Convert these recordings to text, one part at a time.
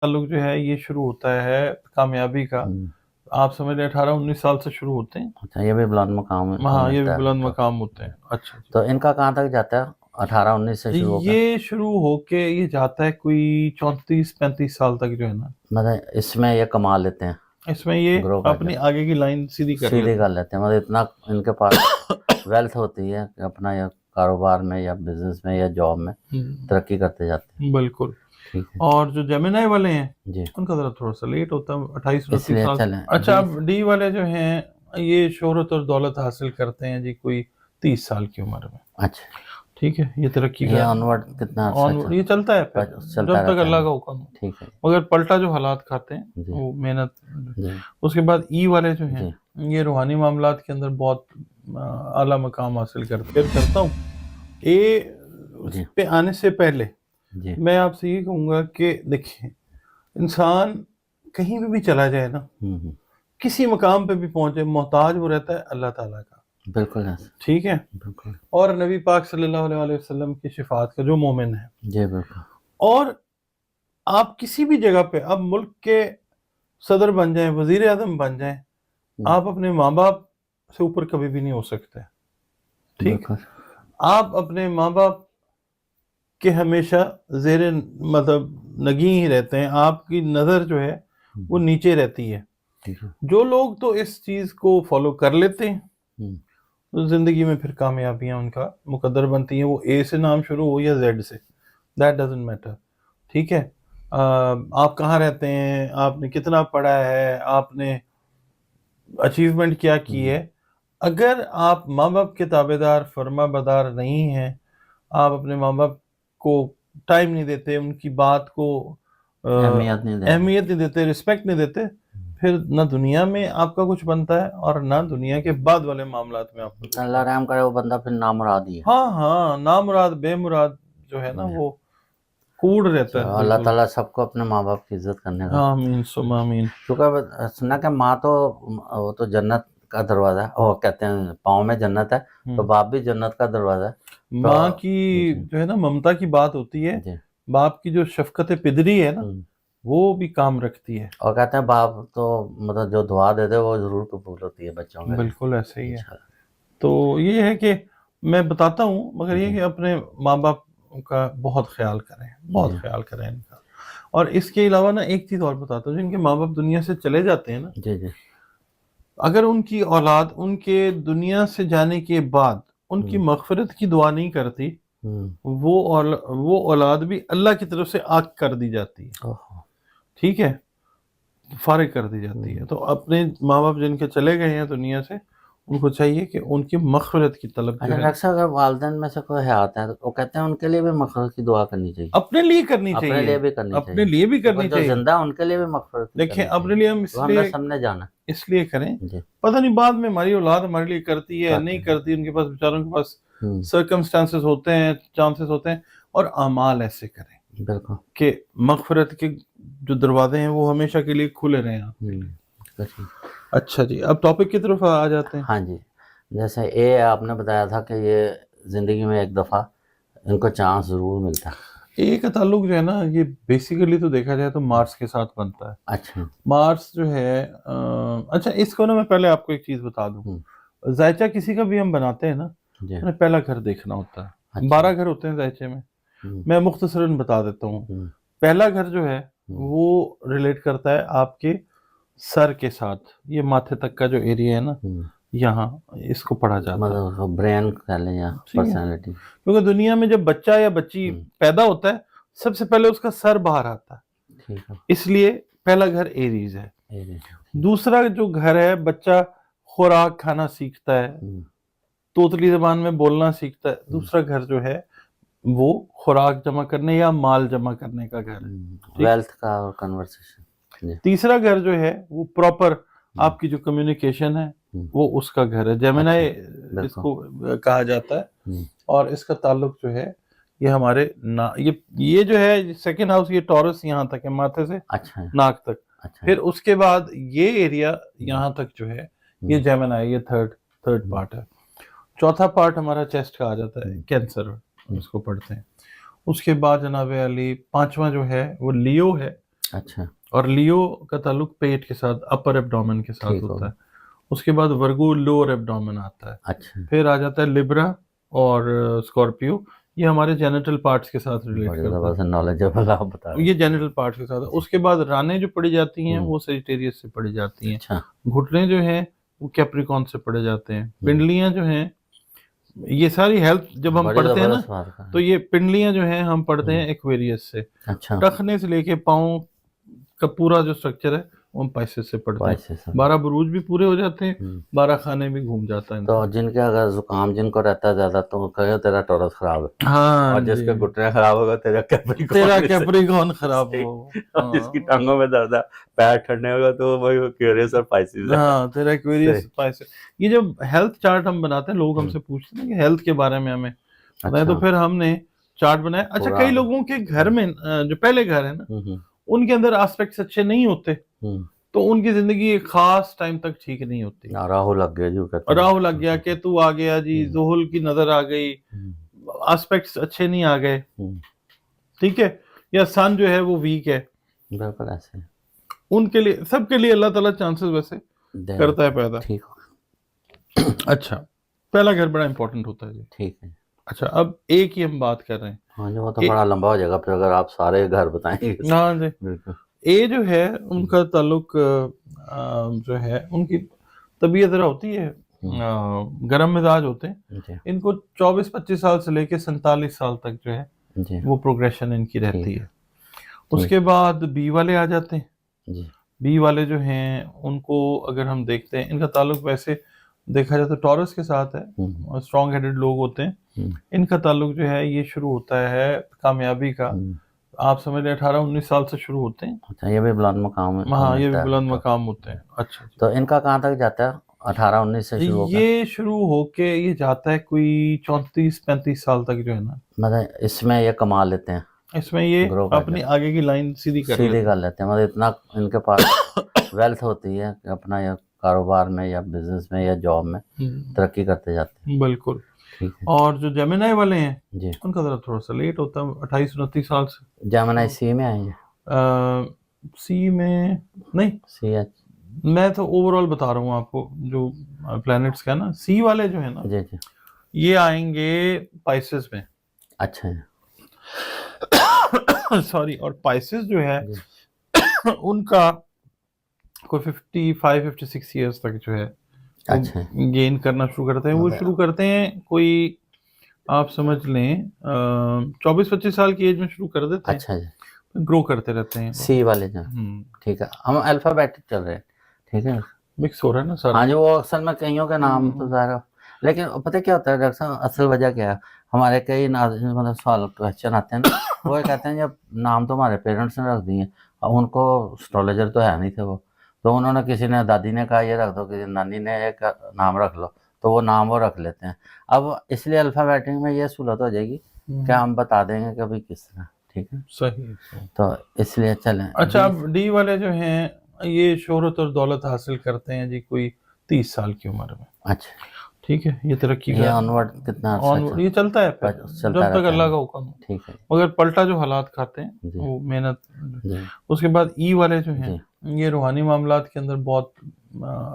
تعلق جو ہے یہ شروع ہوتا ہے کامیابی کا، آپ سمجھ لیں 18-19 سال سے شروع ہوتے ہیں. اچھا یہ بھی بلند مقام ہاں یہ بھی بلند مقام ہوتے ہیں. اچھا تو ان کا کہاں تک جاتا ہے 18-19 سے شروع ہو کر؟ یہ شروع ہو کے یہ جاتا ہے کوئی 34-35 سال تک جو ہے نا، مطلب اس میں یہ کما لیتے ہیں، اس میں یہ گرو کر اپنی آگے کی لائن سیدھی کر لیتے لیتے ہیں. مطلب اتنا ان کے پاس ویلتھ ہوتی ہے کہ اپنا یا کاروبار میں یا بزنس میں یا جاب میں ترقی کرتے جاتے ہیں. بالکل. ٹھیک ہے. اور جو جیمنائی والے ہیں جی ان کا ذرا تھوڑا سا لیٹ ہوتا ہے، 28-29 اس لیے سال. چلیں. اچھا اب ڈی والے جو ہیں یہ شہرت اور دولت حاصل کرتے ہیں جی کوئی 30 سال کی عمر میں. اچھا ٹھیک ہے، یہ ترقی یہ کا آنورڈ کتنا آن یہ چلتا ہے پھر جب تک اللہ کا حکم ہو. ٹھیک ہے. مگر پلٹا جو حالات کھاتے ہیں جی وہ محنت. جی اس کے بعد ای والے جو ہیں جی یہ روحانی معاملات کے اندر بہت اعلیٰ مقام حاصل کرتا ہوں. اے جی پہ آنے سے پہلے جی میں آپ سے یہ کہوں گا کہ دیکھیں انسان کہیں بھی چلا جائے نا، کسی مقام پہ بھی پہنچے، محتاج وہ رہتا ہے اللہ تعالیٰ کا. بالکل ٹھیک ہے. بالکل اور نبی پاک صلی اللہ علیہ وسلم کی شفاعت کا جو مومن ہے. جی بالکل. اور آپ کسی بھی جگہ پہ اب ملک کے صدر بن جائیں، وزیر اعظم بن جائیں، آپ اپنے ماں باپ سے اوپر کبھی بھی نہیں ہو سکتے. ٹھیک. آپ اپنے ماں باپ کے ہمیشہ زیر مطلب نگیں ہی رہتے ہیں، آپ کی نظر جو ہے وہ نیچے رہتی ہے. جو لوگ تو اس چیز کو فالو کر لیتے ہیں زندگی میں پھر کامیابیاں ان کا مقدر بنتی ہیں، وہ اے سے نام شروع ہو یا زیڈ سے، دیٹ ڈزنٹ میٹر. ٹھیک ہے. آپ کہاں رہتے ہیں، آپ نے کتنا پڑھا ہے، آپ نے اچیومنٹ کیا کی ہے، اگر آپ ماں باپ کے تابع دار فرما بردار نہیں ہیں، آپ اپنے ماں باپ کو ٹائم نہیں دیتے، ان کی بات کو اہمیت نہیں دیتے، رسپیکٹ نہیں دیتے، پھر نہ دنیا میں آپ کا کچھ بنتا ہے اور نہ دنیا کے بعد والے معاملات میں آپ کا. اللہ رحم کرے وہ بندہ پھر نامراد ہی ہے. ہاں نامراد بے مراد جو ہے نا وہ کوڑ رہتا ہے. اللہ تعالیٰ سب کو اپنے ماں باپ کی عزت کرنے کا. آمین ثم آمین. کیونکہ سنا کہ ماں تو وہ تو جنت کا دروازہ ہے، وہ کہتے ہیں پاؤں میں جنت ہے تو باپ بھی جنت کا دروازہ ہے. ماں کی جو ہے نا ممتا کی بات ہوتی ہے، باپ کی جو شفقت پدری ہے نا وہ بھی کام رکھتی ہے. اور کہتے ہیں باپ تو مطلب جو دعا دے دے وہ ضرور قبول ہوتی ہے بچوں میں. بالکل ایسے ہی ہے. تو یہ ہے کہ میں بتاتا ہوں، مگر یہ کہ اپنے ماں باپ کا بہت خیال کریں، بہت خیال کریں ان کا. اور اس کے علاوہ نا ایک چیز اور بتاتا ہوں، جن کے ماں باپ دنیا سے چلے جاتے ہیں نا، جی جی اگر ان کی اولاد ان کے دنیا سے جانے کے بعد ان کی مغفرت کی دعا نہیں کرتی، وہ اولاد بھی اللہ کی طرف سے آگ کر دی جاتی ہے. ٹھیک ہے، فارغ کر دی جاتی ہے. تو اپنے ماں باپ جن کے چلے گئے ہیں دنیا سے، ان کو چاہیے کہ ان کی مغفرت کی طلب جو ہے. اچھا اگر والدین میں سے کوئی حیات ہے تو وہ کہتے ہیں ان کے لیے بھی مغفرت کی دعا کرنی چاہیے. اپنے لیے کرنی چاہیے، اپنے لیے بھی کرنی چاہیے، اپنے لیے بھی کرنی چاہیے. جو زندہ ان کے لیے بھی مغفرت. دیکھیں اپنے لیے ہم سب نے جانا اس لیے کریں، پتہ نہیں بعد میں ہماری اولاد ہمارے لیے کرتی ہے نہیں کرتی، ان کے پاس بیچاروں کے پاس سرکمسٹانسز ہوتے ہیں، چانسز ہوتے ہیں. اور اعمال ایسے کریں بالکل کہ مغفرت کے جو دروازے ہیں وہ ہمیشہ کے لیے کھلے رہیں آپ کے لیے. اچھا جی، اب ٹاپک کی طرف آ جاتے ہیں. ہاں جی، جیسے آپ نے بتایا تھا کہ یہ زندگی میں ایک دفعہ ان کو چانس ضرور ملتا ہے. اے کا تعلق جو ہے نا یہ بیسیکلی تو دیکھا جائے تو مارس کے ساتھ بنتا ہے. اچھا مارس جو ہے اچھا اس کو نا میں پہلے آپ کو ایک چیز بتا دوں، ذائچہ کسی کا بھی ہم بناتے ہیں نا، ہمیں پہلا گھر دیکھنا ہوتا ہے. 12 گھر ہوتے ہیں ذائچے میں، میں مختصراً بتا دیتا ہوں. پہلا گھر جو ہے وہ ریلیٹ کرتا ہے آپ کے سر کے ساتھ، یہ ماتھے تک کا جو ایریا ہے نا، یہاں اس کو پڑھا جاتا ہے. مطلب برین کہہ لیں یا پرسنالٹی. کیونکہ دنیا میں جب بچہ یا بچی پیدا ہوتا ہے سب سے پہلے اس کا سر باہر آتا ہے، اس لیے پہلا گھر ایریز ہے. دوسرا جو گھر ہے بچہ خوراک کھانا سیکھتا ہے، توتلی زبان میں بولنا سیکھتا ہے. دوسرا گھر جو ہے وہ خوراک جمع کرنے یا مال جمع کرنے کا گھر ہے، ویلتھ کا اور کنورسیشن. تیسرا گھر جو ہے وہ پراپر آپ کی جو کمیونیکیشن ہے وہ اس کا گھر ہے. جیمنائی اس کو کہا جاتا ہے. اور اس کا تعلق جو ہے یہ ہمارے یہ جو ہے سیکنڈ ہاؤس، یہ ٹورس یہاں تک ہے، ماتھے سے ناک تک. پھر اس کے بعد یہ ایریا یہاں تک جو ہے یہ جیمنائی، یہ تھرڈ پارٹ ہے. چوتھا پارٹ ہمارا چیسٹ کا آ جاتا ہے، کینسر اس کو پڑھتے ہیں. اس کے بعد جناب علی پانچواں جو ہے وہ لیو ہے. अच्छा और लियो का ताल्लुक पेट के साथ, अपर एब्डोमेन के साथ ठीक होता होगा। है। उसके बाद वर्गो लोअर एब्डोमेन आता है, अच्छा फिर आ जाता है लिब्रा और स्कॉर्पियो, ये हमारे जेनिटल पार्ट्स के साथ रिलेट बड़ी करता ज़बरदस्त नॉलेजेबल आप बता है, रहे ये जेनिटल पार्ट्स के साथ है। उसके बाद रानें जो पड़ी जाती हैं हम्म। वो सेजिटेरियस से पड़ी जाती हैं। हैं, अच्छा घुटने जो हैं वो कैप्रिकॉन से पड़े जाते हैं, पिंडलियां जो हैं, ये सारी हेल्थ जब हम बड़ी पढ़ते हैं ना, ज़बरदस्त बात कर तो ये पिंडलियां जो हैं हम पढ़ते हैं एक्वेरियस से, अच्छा टखने से लेके पाँव का पूरा जो स्ट्रक्चर है वो हम पाइसेस से पढ़ते हैं। पैसे से 12 बुरूज भी पूरे हो जाते हैं, हम्म। 12 खाने भी घूम जाता है तो इंसान। जिनके अगर जुकाम जिनको रहता है ज्यादा तो कहो तेरा टॉरस खराब है, हाँ और जिसके जी, घुटने खराब होगा तेरा तेरा कैप्रिकॉर्न कैप्रिकॉर्न खराब सही। हो। और जिसकी हाँ टांगों में दर्द है, पैर ठंडे होगा तो वो क्यूरियस और पाइसेस है। हाँ, तेरा एक्वेरियस सही। पाइसेस। ये जब हेल्थ चार्ट हम बनाते हैं, लोग हम्म। हमसे पूछते हैं कि हेल्थ के बारे में हमें बताएं, तो अच्छा फिर हमने चार्ट बनाया। अच्छा, पूरा कई लोगों के घर में जो पहले घर है ना, हम्म उनके अंदर एस्पेक्ट्स अच्छे नहीं होते, हम्म। तो उनकी जिंदगी एक खास टाइम तक ठीक नहीं होती। राहु लग गया जो कहते हैं। राहु लग गया, केतु आ गया जी, ज़ुहुल की नजर आ गई, एस्पेक्ट्स अच्छे नहीं आ गए, ठीक है, या सन जो है वो वीक है, बिल्कुल ऐसे उनके लिए, सबके लिए अल्लाह ताला चांसेस वैसे दे करता है पैदा। ठीक हो अच्छा, पहला घर बड़ा इंपॉर्टेंट होता है जी। ठीक है। अच्छा, अब एक ही हम बात कर रहे हैं। हाँ जो वो तो बड़ा लंबा हो जाएगा फिर अगर आप सारे घर बताएंगे। हाँ जी, बिल्कुल ए जो है उनका ताल्लुक जो है, उनकी तबीयत जरा होती है, गर्म मिजाज होते हैं। जी इनको 24-25 साल से लेके 47 साल तक जो है जी वो प्रोग्रेशन इनकी रहती ठीक है। उसके बाद बी वाले आ जाते हैं। जी बी वाले जो हैं उनको अगर हम देखते हैं, इनका ताल्लुक वैसे देखा जाए तो टॉरस के साथ है, और स्ट्रॉन्ग हेडेड लोग होते हैं। इनका ताल्लुक जो है ये शुरू होता है कामयाबी का, आप समझ लें 18-19 साल से शुरू होते हैं। अच्छा ये भी बुलंद मकाम में हाँ, ये भी मिलता है बुलंद तो। मकाम होते हैं। अच्छा जी, तो इनका कहाँ तक जाता है 18-19 से शुरू होकर? ये शुरू होके ये जाता है कोई 34-35 साल तक जो है ना, मतलब इसमें ये कमा लेते हैं, इसमें ये ग्रो कर अपनी आगे की लाइन सीधी कर लेते सीधे कर लेते हैं, मतलब इतना इनके पास वेल्थ होती है कि अपना या कारोबार में या बिजनेस में या जॉब में हैं। तरक्की करते जाते हैं। बिल्कुल। ठीक है और जो जेमिनाई वाले हैं जी। उनका जरा थोड़ा सा लेट होता है, 28-29 साल से। जेमिनी सी में आएंगे? सी में नहीं, सी एच मैं तो ओवरऑल बता रहा हूँ आपको जो प्लैनेट्स का ना। सी वाले जो है ना, जी जी ये आएंगे पाइसेस में। अच्छा है सॉरी, और पाइसेस जो है जी उनका कोई 55-56 ईयर्स तक जो है अच्छा है। गेन करना शुरू करते हैं। वो मतलब- शुरू करते हैं कोई, आप समझ लें 24-25 साल की एज में शुरू कर देते हैं, अच्छा जी ग्रो करते रहते हैं। सी वाले जो ठीक है, हम अल्फाबेटिक चल रहे हैं ठीक है। मिक्स हो रहा है ना सारा। हाँ जी, वो अक्सर में कईयों के नाम तो ज़ाहिर, लेकिन पता है क्या होता है डॉक्टर साहब, असल वजह क्या है, हमारे कई मतलब सवाल क्वेश्चन आते हैं ना, वो ये कहते हैं जब नाम तो हमारे पेरेंट्स ने रख दिए, अब उनको एस्ट्रोलॉजर तो है नहीं थे वो, तो उन्होंने किसी ने, दादी ने कहा ये रख दो, किसी नानी ने एक नाम रख लो, तो वो नाम वो रख लेते हैं। अब इसलिए अल्फ़ाबेटिक में ये सहूलत हो जाएगी कि हम बता देंगे कि भाई किस तरह, ठीक है, सही। तो इसलिए चलें। अच्छा, अब डी वाले जो हैं ये शोहरत और दौलत हासिल करते हैं जी कोई 30 साल की उम्र में। अच्छा, ठीक है, ये तरक्की ये का ऑनवर्ड कितना ऑन ये चलता है फिर, चलता जब तक रहता अल्लाह है। का हुक्म हो। ठीक है मगर पलटा जो हालात खाते हैं जी वो मेहनत। जी उसके बाद ई वाले जो हैं जी ये रूहानी मामलात के अंदर बहुत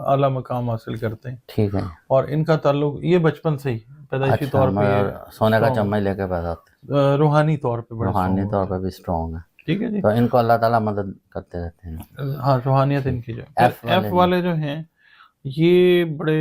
आला मकाम हासिल करते हैं, ठीक है। और इनका ताल्लुक ये बचपन से ही पैदाइशी अच्छा, तौर पे ये मगर सोने का strong चम्मच लेके पैदा होते हैं, रूहानी तौर पे बड़े रूहानी strong तौर होते पर भी स्ट्रॉन्ग है, हैं। ठीक है जी, तो इनको अल्लाह ताला मदद करते रहते हैं। हाँ, रूहानियत इनकी जो F वाले एफ वाले जो हैं ये बड़े,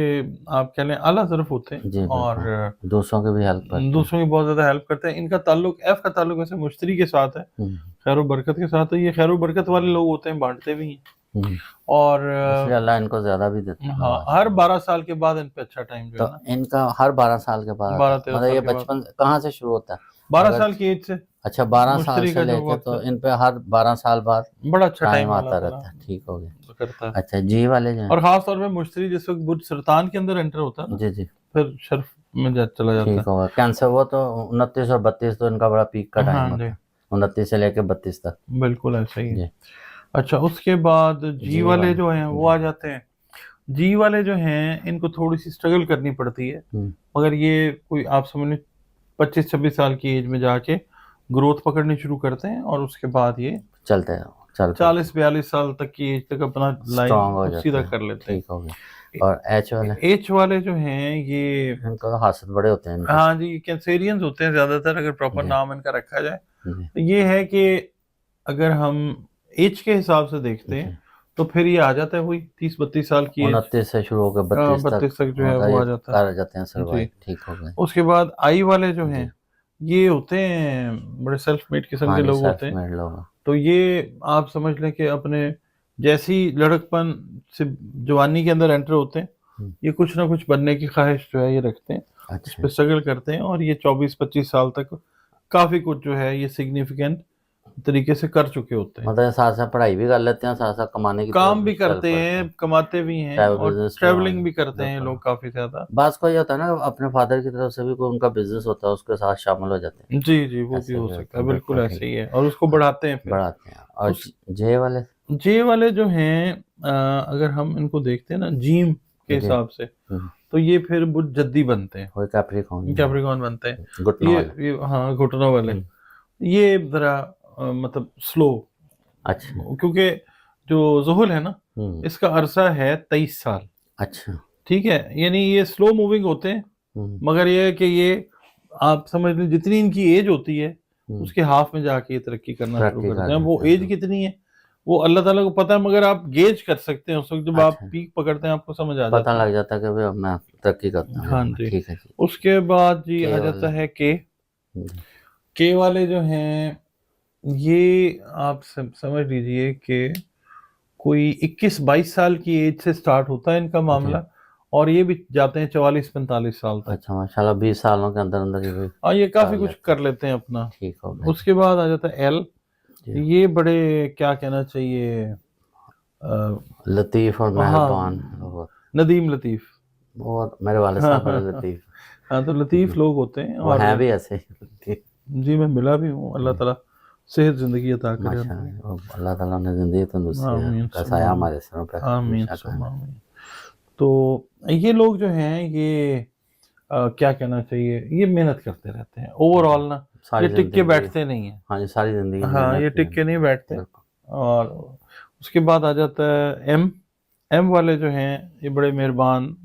आप कह लें आला तरफ होते हैं, जी और बिल्कुल, दूसरों की भी हेल्प करते हैं। दूसरों की बहुत ज्यादा हेल्प करते हैं। इनका ताल्लुक, एफ का ताल्लुक वैसे मुश्तरी के साथ है, खैर व बरकत के साथ है। ये खैर व बरकत वाले लोग होते हैं, बांटते भी हैं, और इसलिए अल्लाह इनको ज्यादा भी देता है। हाँ, हर 12 साल के बाद इन पे अच्छा टाइम जो तो है ना, इनका हर 12 साल के बाद, 12-13 मतलब साल ये के बाद, बचपन कहाँ से शुरू होता है? 12 अगर- साल की एज से अच्छा 12 साल मुश्तरी से का जो लेके वक्त तो है, इन पे हर 12 साल बाद बड़ा अच्छा टाइम टाइम आता रहता है। ठीक हो गया। करता है। अच्छा जी वाले जो हैं, और खास तौर पे मुश्तरी जिस वक्त बुर्ज सरतान के अंदर एंटर होता है ना, जी जी फिर शर्फ में चला जाता ठीक होगा। कैंसर वो तो 29 और 32 तो इनका बड़ा पीक का है। टाइम हाँ होता जी, है, 29 से लेके 32 तक। बिल्कुल ऐसा ही है। जी अच्छा, उसके बाद जी जी वाले वाले जो हैं वो आ जाते हैं। जी वाले जो हैं इनको थोड़ी सी स्ट्रगल करनी पड़ती है, मगर ये कोई आप समझ लें 25-26 साल की एज में जाके ग्रोथ पकड़नी शुरू करते हैं, और उसके बाद ये चलते हैं चल 40-42 साल तक की एज तक अपना स्ट्रांग हो लाइन सीधा जाते हैं, कर लेते हैं। ठीक हो गया। और एच वाले, एच वाले जो हैं ये इनको तो हाथ बड़े होते हैं इनके। हाँ जी कैंसेरियंस होते हैं ज्यादातर, अगर प्रॉपर जी। नाम इनका रखा जाए जी, तो ये है कि अगर हम एज के हिसाब से देखते हैं जी। तो फिर ये आ जाता है वही 30-32 साल की एज, 29 से शुरू होकर 32 तक 32 तक जो है मतलब वो ये आ जाता है कर जाते हैं जी। सर्वाइव, ठीक हो गए। उसके बाद आई वाले जो जी। हैं ये होते हैं बड़े सेल्फ मेड किस्म हाँ के जी, लोग सेल्फ होते हैं, मेड लोग। तो ये आप समझ लें कि अपने जैसी लड़कपन से जवानी के अंदर एंटर होते हैं ये कुछ ना कुछ बनने की ख्वाहिश जो है ये रखते हैं, उस अच्छा, पर स्ट्रगल करते हैं और ये 24-25 साल तक काफी कुछ जो है ये सिग्निफिकेंट तरीके से कर चुके होते हैं, मतलब साथ साथ पढ़ाई भी कर लेते हैं, साथ साथ कमाने की काम तरफ भी चल करते पड़ते हैं, कमाते भी हैं ट्रैवल और बिजनेस भी ट्रैवलिंग हमारे भी करते हैं बिल्कुल। लोग काफी ज्यादा। बात को ये होता है ना अपने फादर की तरफ से भी कोई उनका बिजनेस होता है उसके साथ शामिल हो जाते हैं, जी जी वो भी ऐसे हो भी सकता होता है, है, बिल्कुल बिल्कुल ऐसे ठीक ही है और उसको बढ़ाते हैं फिर। बढ़ाते हैं। और उस जे वाले, जे वाले जो हैं अगर हम इनको देखते हैं ना जीम के जी, हिसाब से तो ये फिर बुध जद्दी बनते हैं, कोई कैप्रिकॉर्न, कैप्रिकॉर्न बनते हैं, घुटनों वाले। ये हाँ घुटनों वाले, ये जरा मतलब स्लो, अच्छा, क्योंकि जो जुहुल है ना हम्म, इसका अरसा है 23 साल, अच्छा, ठीक है, यानी ये स्लो मूविंग होते हैं, मगर ये है कि ये आप समझ लें जितनी इनकी एज होती है उसके हाफ में जाके ये तरक्की करना शुरू तरक्की करते कर हैं। वो जाते हैं, एज कितनी है वो अल्लाह ताला को पता है, मगर आप गेज कर सकते हैं उस वक्त जब आप अच्छा, पीक पकड़ते हैं आपको समझ आ पता जाता है। लग जाता है कि भाई अब मैं तरक्की करता हूँ, हाँ अब मैं, जी। ठीक है जी। उसके बाद जी के आ वाले, जाता है के हम्म, के वाले जो हैं ये आप समझ लीजिए कि कोई 21-22 साल की एज से स्टार्ट होता है इनका मामला और ये भी जाते हैं 44-45 साल तक। अच्छा माशाल्लाह 20 सालों के अंदर अंदर ये भी हाँ ये काफी कर कुछ लेते कर लेते हैं अपना। ठीक हो गया उसके बाद आ जाता है एल, जी। ये बड़े क्या कहना चाहिए लतीफ और हाँ मेहरबान बहुत, नदीम लतीफ, बहुत मेरे वाले हाँ साहब बड़े हाँ लतीफ, हाँ, तो लतीफ लोग होते हैं वो और हैं भी ऐसे ही लतीफ, जी मैं मिला भी हूँ, अल्लाह ताला सेहत जिंदगी अता करे उनको। माशाल्लाह अल्लाह ताला ने जिंदगी तंदुरुस्ती आमीन का साया हमारे सरों पे आमीन हमेशा कायम रखे। आमीन। तो ये लोग जो हैं ये क्या कहना चाहिए ये मेहनत करते रहते हैं ओवरऑल ना, सारी ये टिक के जिंदगी, बैठते नहीं है, हाँ जी सारी जिंदगी हाँ ये मेहनत टिक के नहीं बैठते। बिल्कुल। और उसके बाद आ जाता है एम, एम वाले जो हैं ये बड़े मेहरबान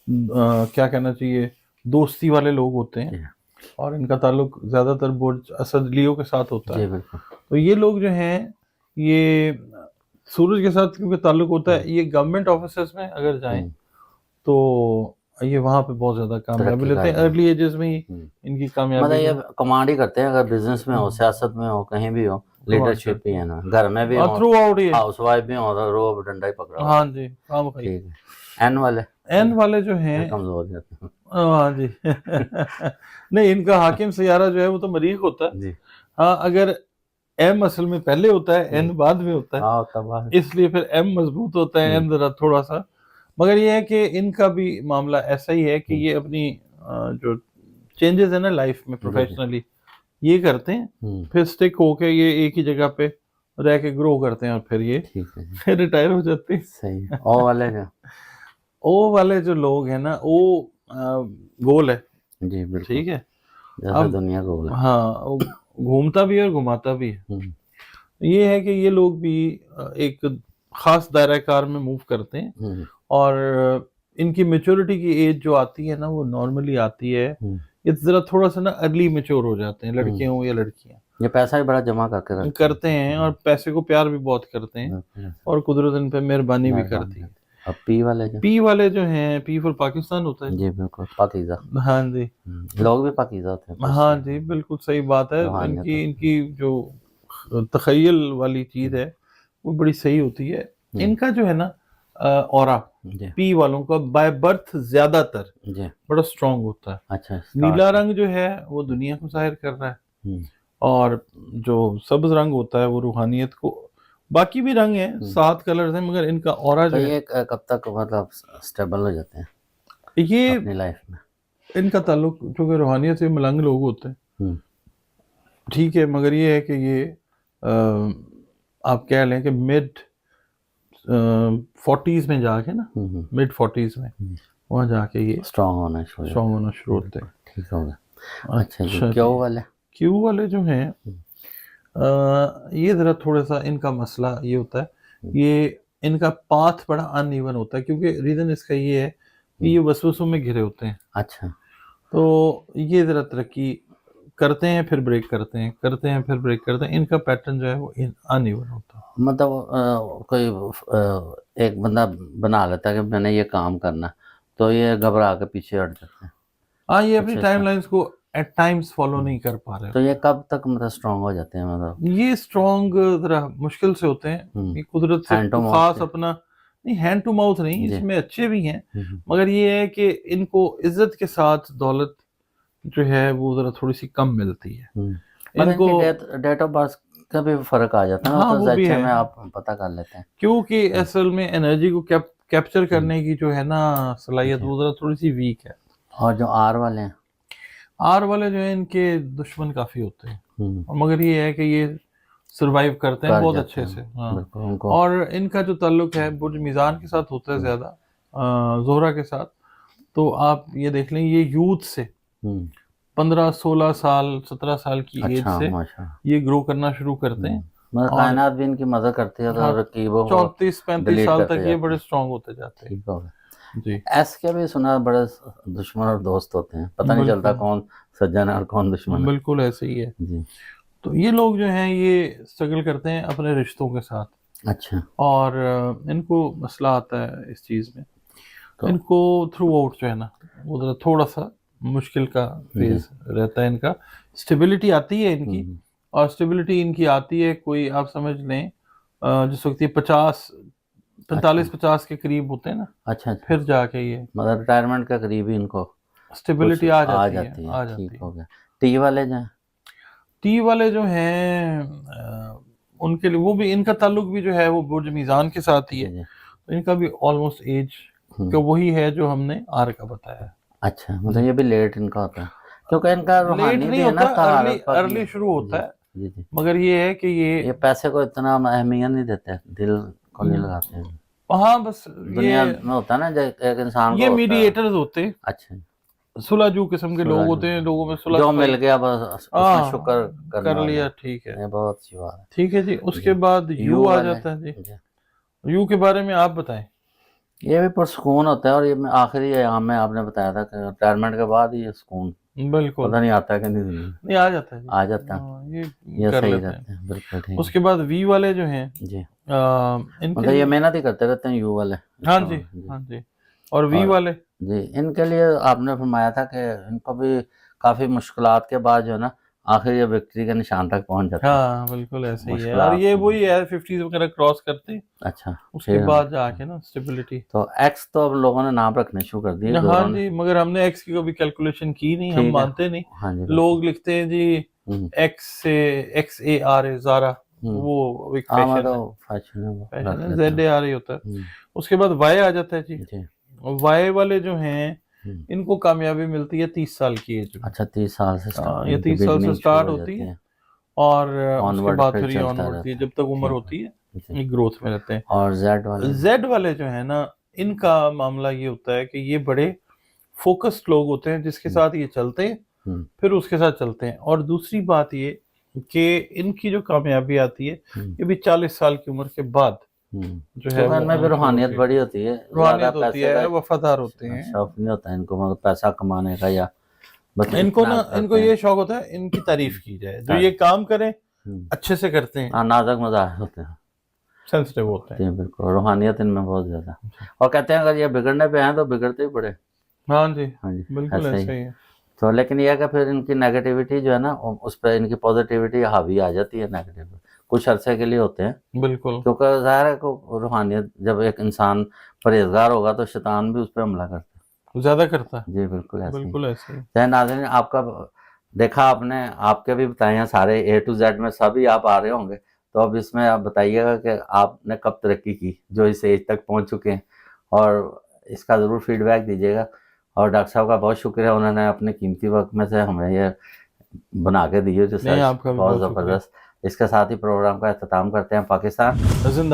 क्या कहना चाहिए दोस्ती वाले लोग होते हैं जी और इनका ताल्लुक ज्यादातर बुर्ज असद लियो के साथ होता जी है। बिल्कुल, तो ये लोग जो हैं ये सूरज के साथ क्योंकि ताल्लुक होता है, ये गवर्नमेंट ऑफिसर्स में अगर जाएं तो ये वहाँ पे बहुत ज्यादा कामयाबी तरक्की लेते हैं, करते हैं। अर्ली एजेस में ही इनकी कामयाबी मतलब ये जो कमांड ही करते हैं, अगर बिजनेस में हो, सियासत में हो, कहीं भी हो, लीडरशिप ही है ना, घर में भी हो, थ्रू आउट ये हाउस वाइफ भी हो तो रो डंडा ही पकड़ा हुआ। हाँ जी काम भाई। ठीक है। एन वाले, एन वाले जो हैं कमजोर जाते हैं हाँ जी नहीं इनका हाकिम सयारा जो है वो तो मरीख होता है, जी, हाँ अगर एम असल में पहले होता है एन बाद में होता है, हाँ तब इसलिए फिर एम मजबूत होता है एन जरा थोड़ा सा, मगर ये है कि इनका भी मामला ऐसा ही है कि ये अपनी जो चेंजेस है ना लाइफ में प्रोफेशनली ये करते हैं, फिर स्टिक होके ये एक ही जगह पे रह के ग्रो करते हैं और फिर ये ठीक है जी, फिर रिटायर हो जाते हैं। सही है। ओ वाले क्या, ओ वाले जो लोग हैं ना वो गोल है, जी बिल्कुल, ठीक है, जैसे अब दुनिया को बोले। हाँ वो घूमता भी है और घुमाता भी है। ये है कि ये लोग भी एक खास दायरा कार में मूव करते हैं और इनकी मेच्योरिटी की एज जो आती है ना वो नॉर्मली आती है, ये जरा थोड़ा सा ना अर्ली मेच्योर हो जाते हैं, लड़के हों या लड़कियां, ये पैसा भी बड़ा जमा करके करते हैं और पैसे को प्यार भी बहुत करते हैं और कुदरत इन पे मेहरबानी भी करती है। अब पी वाले जो, पी वाले जो हैं पी फॉर पाकिस्तान होता है जी बिल्कुल, पाकीज़ा, हाँ जी, लोग भी पाकीज़ा होते हैं। हाँ जी बिल्कुल सही बात है, इनकी इनकी जो तखयल वाली चीज है वो बड़ी सही होती है। इनका जो है ना ऑरा पी वालों का बाय बर्थ ज्यादातर बड़ा स्ट्रांग होता है। अच्छा, नीला रंग जो है वो दुनिया को जाहिर कर रहा है और जो सब्ज रंग होता है वो रूहानियत को, बाकी भी रंग है 7 कलर्स हैं मगर इनका ऑरा जो है ये कब तक मतलब स्टेबल हो जाते हैं ये अपनी लाइफ में, इनका ताल्लुक चूंकि रूहानियत से मलंग लोग होते हैं ठीक है, मगर ये है कि ये आप कह लें कि मिड 40s में जाके ना मिड 40s में वहाँ जाके ये स्ट्रांग होना शुरू होते हैं। ठीक होगा। अच्छा जी, क्यू वाले, क्यू वाले जो हैं یہ ذرا تھوڑا سا ان کا مسئلہ یہ ہوتا ہے، یہ ان کا پاتھ بڑا ان ایون ہوتا ہے، کیونکہ ریزن اس کا یہ ہے کہ یہ وسوسوں میں گھرے ہوتے ہیں، اچھا تو یہ ذرا ترقی کرتے ہیں پھر بریک کرتے ہیں، کرتے ہیں پھر بریک کرتے ہیں، ان کا پیٹرن جو ہے وہ ان ایون ہوتا ہے۔ مطلب کوئی ایک بندہ بنا لیتا ہے کہ میں نے یہ کام کرنا، تو یہ گھبرا کے پیچھے ہٹ جاتے ہیں۔ ہاں، یہ اپنی ٹائم لائنز کو ایٹ ٹائمز فالو نہیں کر پا رہے، تو یہ کب تک مطلب اسٹرانگ ہو جاتے ہیں؟ مطلب یہ اسٹرانگ ذرا مشکل سے ہوتے ہیں، یہ قدرت سے Hand to mouth خاص سے۔ اپنا نہیں، ہینڈ ٹو ماؤتھ نہیں، جی۔ اس میں اچھے بھی ہیں، مگر یہ ہے کہ ان کو عزت کے ساتھ دولت جو ہے وہ ذرا تھوڑی سی کم ملتی ہے ان کو۔ ڈیٹ آف برتھ کا بھی فرق آ جاتا ہے نا، ہاں، تو وہ بھی زچے ہے، میں آپ پتہ کر لیتے ہیں، کیونکہ اصل میں انرجی کو کیپچر کرنے کی جو ہے نا صلاحیت وہ ذرا تھوڑی سی ویک ہے۔ اور جو آر والے ہیں، آر والے جو ہیں ان کے دشمن کافی ہوتے ہیں، مگر یہ ہے کہ یہ سروائیو کرتے ہیں بہت اچھے سے، ہاں۔ اور ان کا جو تعلق ہے برج میزان کے ساتھ ہوتا ہے زیادہ، زہرہ کے ساتھ، تو آپ یہ دیکھ لیں یہ یوتھ سے 15 16 سال 17 سال کی ایج سے یہ گرو کرنا شروع کرتے ہیں، کائنات بھی ان کی مدد کرتی ہے، تو رقیبوں 34 35 سال تک یہ بڑے اسٹرانگ ہوتے جاتے ہیں۔ جی، ایس کے بھی سنا بڑے دشمن اور دوست ہوتے ہیں، پتہ نہیں چلتا کون سجن ہے اور کون دشمن ہے۔ بالکل ایسے ہی ہے جی۔ تو یہ لوگ جو ہیں یہ اسٹرگل کرتے ہیں اپنے رشتوں کے ساتھ، اچھا، اور ان کو مسئلہ آتا ہے اس چیز میں، ان کو تھرو آؤٹ جو ہے نا وہ ذرا تھوڑا سا مشکل کا فیز رہتا ہے، ان کا اسٹیبلٹی آتی ہے ان کی، اور اسٹیبلٹی ان کی آتی ہے کوئی آپ سمجھ لیں جس وقت یہ 45 کے قریب ہوتے ہیں نا، اچھا، پھر جا کے یہ مطلب ریٹائرمنٹ کے قریب ہی ان کو اسٹیبلٹی آ جاتی ہے۔ ٹھیک ہو گیا۔ ٹی والے جو ہیں، ٹی والے جو ہیں ان کے لیے وہ بھی ان کا تعلق بھی جو ہے وہ برج میزان کے ساتھ ہی ہے، تو ان کا بھی آلموسٹ ایج کا وہی ہے جو ہم نے آر کا بتایا ہے۔ اچھا، مطلب یہ بھی لیٹ ان کا ہوتا ہے، کیونکہ ان کا روحانی نہیں ہوتا، ارلی شروع ہوتا ہے، جی جی، مگر یہ ہے کہ یہ پیسے کو اتنا اہمیت نہیں دیتے، دل کو نہیں لگاتے ہیں۔ ہاں، بس دنیا میں ہوتا ہے نا ایک انسان یہ میڈیٹرز ہوتے ہیں، اچھا، صلح جو قسم کے لوگ ہوتے ہیں، لوگوں میں صلح جو مل گیا بس اس میں شکر کر لیا، ٹھیک ہے، یہ بہت اچھی بات ہے۔ ٹھیک ہے جی۔ اس کے بعد یو آ جاتا ہے جی، یو کے بارے میں آپ بتائیں۔ یہ بھی پرسکون ہوتا ہے، اور یہ آخری ایام میں آپ نے بتایا تھا کہ ریٹائرمنٹ کے بعد یہ سکون بالکل پتہ نہیں آتا ہے کہ نہیں آ جاتا ہے، آ جاتا ہے، یہ صحیح رہتے ہیں، بالکل ٹھیک۔ اس کے بعد وی والے جو ہیں جی، ان مطلب یہ محنت ہی کرتے رہتے ہیں یو والے۔ ہاں جی، ہاں جی۔ اور وی والے جی، ان کے لیے آپ نے فرمایا تھا کہ ان کو بھی کافی مشکلات کے بعد جو ہے نا آخر یہ وکٹری کے نشان تک پہنچ جاتا ہے۔ ہاں، بالکل ایسے ہی ہے، اور یہ وہی ہے 50 وغیرہ کراس کرتے ہیں، اچھا، اس کے بعد جا کے نا اسٹیبلٹی۔ تو ایکس تو اب لوگوں نے نام رکھنے شروع کر دیے۔ ہاں جی، مگر ہم نے ایکس کی کبھی کیلکولیشن کی نہیں، ہم مانتے نہیں، ہاں جی، لوگ لکھتے ہیں جی ایکس سے ایکس اے آر اے زارا، وہ ایک فیشن ہے، زیڈ اے آر اے ہوتا ہے۔ اس کے بعد وائی آ جاتا ہے جی، وائی والے جو ہیں ان کو کامیابی ملتی ہے 30 سال کی ایج میں۔ اچھا، 30 سال سے یہ 30 سال سے سٹارٹ ہوتی ہے، اور اس کے بعد پھر یہ آن ورڈ جب تک عمر ہوتی ہے یہ گروتھ میں رہتے ہیں۔ اور زیڈ والے جو ہیں نا ان کا معاملہ یہ ہوتا ہے کہ یہ بڑے فوکسڈ لوگ ہوتے ہیں، جس کے ساتھ یہ چلتے ہیں پھر اس کے ساتھ چلتے ہیں۔ اور دوسری بات یہ کہ ان کی جو کامیابی آتی ہے یہ بھی 40 سال کی عمر کے بعد جو ہے، ان میں بھی روحانیت بڑی ہوتی ہے، روحانیت ہوتی ہے، وفادار ہوتے ہیں، شوق نہیں ہوتا ان کو مطلب پیسہ کمانے کا، یا ان کو یہ شوق ہوتا ہے ان کی تعریف کی جائے، جو یہ کام کریں اچھے سے کرتے ہیں، نازک مزاج ہوتے ہیں، سینسٹیو ہوتے ہیں۔ جی بالکل، روحانیت ان میں بہت زیادہ، اور کہتے ہیں اگر یہ بگڑنے پہ ہیں تو بگڑتے ہی پڑے۔ ہاں جی، ہاں جی، بالکل ایسا ہی ہے۔ تو لیکن یہ کہ پھر ان کی نیگیٹیوٹی جو ہے نا اس پہ ان کی پازیٹیوٹی حاوی آ جاتی ہے، نیگیٹیو کچھ عرصے کے لیے ہوتے ہیں، بالکل، کیونکہ ظاہر ہے کہ روحانیت جب ایک انسان پرہیزگار ہوگا تو شیطان بھی اس پہ حملہ کرتا ہے، زیادہ کرتا ہے۔ جی بالکل بالکل ایسے ہی۔ چاہے ناظرین آپ کا دیکھا آپ نے، آپ کے بھی بتائے ہیں سارے اے ٹو زیڈ میں سبھی آپ آ رہے ہوں گے، تو اب اس میں آپ بتائیے گا کہ آپ نے کب ترقی کی جو اس ایج تک پہنچ چکے ہیں، اور اس کا ضرور فیڈ بیک دیجیے گا۔ اور ڈاکٹر صاحب کا بہت شکریہ، انہوں نے اپنے قیمتی وقت میں سے ہمیں یہ بنا کے دی ہے ریسرچ، بہت زبردست۔ اس کے ساتھ ہی پروگرام کا اختتام کرتے ہیں۔ پاکستان زندہ